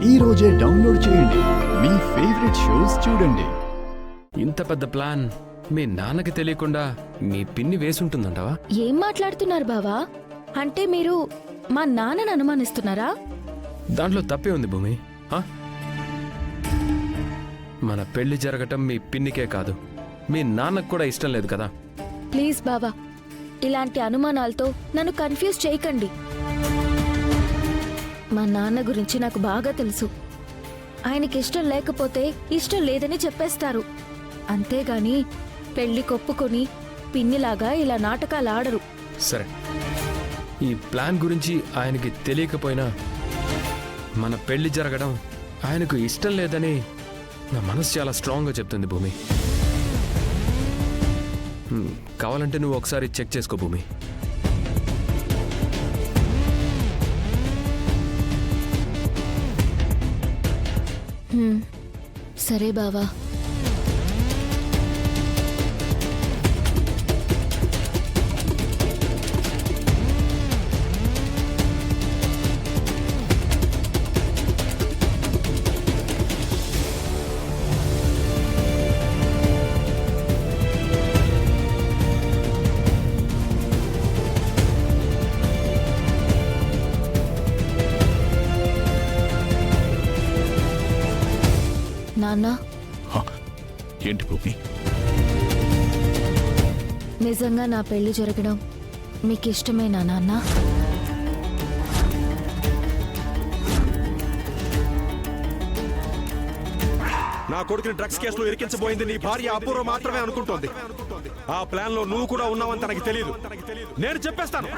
ఈ రోజే డౌన్లోడ్ చేయండి. మీ ఫేవరెట్ షోస్ చూడండి. ఇంత పెద్ద ప్లాన్ మీ నాన్నకి తెలియకుండా మీ పిన్ని వేసుంటుందంటావా? ఏం మాట్లాడుతున్నారు బావా? అంటే మీరు మా నాన్నని అనుమానిస్తున్నారా? దాంట్లో తప్పే ఉంది భూమి. మన పెళ్లి జరగటం మీ పిన్నికే కాదు, మీ నాన్నకు కూడా ఇష్టం లేదు కదా. ప్లీజ్ బావా, ఇలాంటి అనుమానాలతో నన్ను కన్ఫ్యూజ్ చేయకండి. మా నాన్న గురించి నాకు బాగా తెలుసు. ఆయనకి ఇష్టం లేకపోతే ఇష్టం లేదని చెప్పేస్తారు. అంతేగాని పెళ్లి కొప్పుకొని పిన్నిలాగా ఇలా నాటకాలు ఆడరు. సరే, ఈ ప్లాన్ గురించి ఆయనకి తెలియకపోయినా మన పెళ్లి జరగడం ఆయనకు ఇష్టం లేదని నా మనసు చాలా స్ట్రాంగ్గా చెప్తుంది భూమి. కావాలంటే నువ్వు ఒకసారి చెక్ చేసుకో భూమి. సరే బావా. నాన్న, ఏంటి భూమి? నిజంగా నా పెళ్లి జరగడం మీకు ఇష్టమేనా నాన్న? నా కొడుకుని డ్రగ్స్ కేసులో ఇరికించబోయింది నీ భార్య అపూర్వ మాత్రమే అనుకుంటోంది. ఆ ప్లాన్ లో నువ్వు కూడా ఉన్నావని తనకి తెలియదు. నేను చెప్పేస్తాను.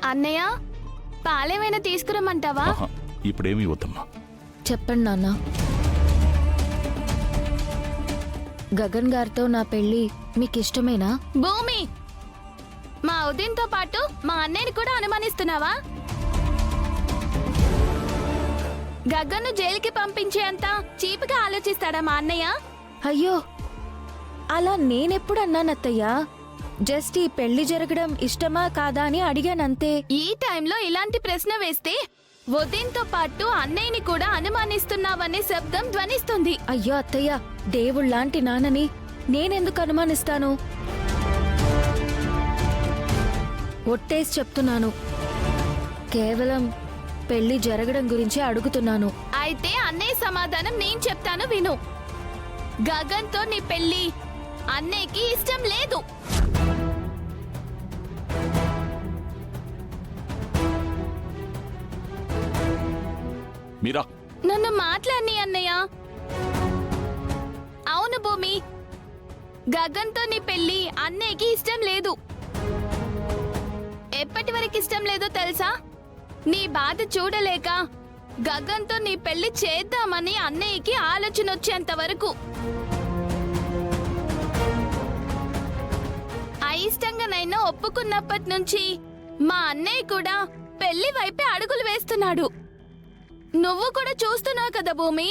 అన్నయ్య, పాలేమైనా తీసుకురమ్మంటావా? ఇప్పుడేమీ వద్దమ్మా. చెప్పండి నాన్న. గగన్ గారితో నా పెళ్లి మీకు ఇష్టమేనా? భూమి, మా ఉదయంతో పాటు మా అన్నయ్యని కూడా అనుమానిస్తున్నావా? గగన్ను జైలుకి పంపించేంత చీపుగా ఆలోచిస్తాడా మా అన్నయ్య? అయ్యో, అలా నేనెప్పుడు అన్నానత్తయ్యా? జస్ట్ ఈ పెళ్లి జరగడం ఇష్టమా కాదా అని అడిగానంతే. ఈ టైంలో ఇలాంటి ప్రశ్న వేస్తే ఉదయంతో పాటు అన్నయ్యని కూడా అనుమానిస్తున్నావనే శబ్దం ధ్వనిస్తుంది. అయ్యో అత్తయ్య, దేవుళ్లాంటి నాన్నని నేనెందుకు అనుమానిస్తాను? ఒట్టేసి చెప్తున్నాను, కేవలం పెళ్లి జరగడం గురించి అడుగుతున్నాను. అయితే అన్నయ్య సమాధానం నేను చెప్తాను విను. గగన్తో నీ పెళ్లి అన్నయ్యకి ఇష్టం లేదు. మీరా, నన్ను మాట్లాడి అన్నయ్య. అవును భూమి, గగన్తో నీ పెళ్లి అన్నయ్యకి ఇష్టం లేదు. ఎప్పటి వరకు ఇష్టం లేదో తెలుసా? నీ బాధ చూడలేక గగన్తో నీ పెళ్లి చేద్దామని అన్నయ్యకి ఆలోచన వచ్చేంత వరకు. అయిష్టంగానైనా ఒప్పుకున్నప్పటి నుంచి మా అన్నయ్య కూడా పెళ్లి వైపే అడుగులు వేస్తున్నాడు. నువ్వు కూడా చూస్తున్నావు కదా భూమి.